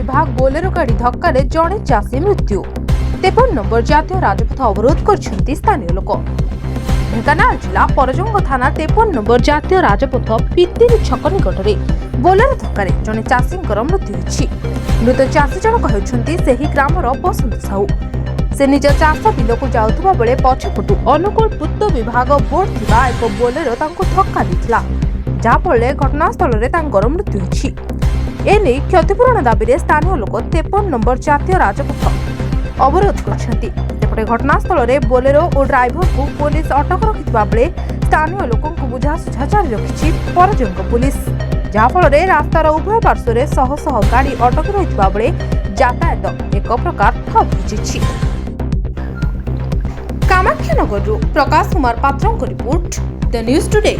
विभाग बोलेरो गाड़ी धक्का जड़े चाषी मृत्यु। 53 नंबर जातीय राजपथ अवरोध कर स्थानीय लोक। ढेंकानाल जिला परजंग थाना 53 नंबर जातीय राजपथ पितिरी छक निकट में बोलेरो धक्का जड़े चाषी मृत्यु होइछि। मृत चाषी जनक हेउछन्ति सेही ग्रामर बसंत साहू। से निज चाष बिलक जाउथबा बेले पछपटु अनुकूल पूर्त विभाग बोर्ड थिबा एक बोलेरो तांको धक्का दिथिला, जाफଳରେ घटनास्थल में तांकर मृत्यु होइछि। एने क्षतिपूरण दाबी रे स्थानीय लोक 53 नंबर जातीय राजपथ अवरोध करछन्ति। सेपटे घटनास्थल में बोलेरो और ड्राइवर को पुलिस अटक रखिथिबा बेले स्थानीय लोकों को बुझासुझा जारी रखिछि परजंग पुलिस, जाफଳରେ रास्तार उभय पार्श्व में शह शह गाड़ी अटक रहिथिबा बेले यातायात एक प्रकार ठप होइछि। कामाख्यानगर प्रकाश कुमार पात्र रिपोर्ट, द न्यूज टुडे।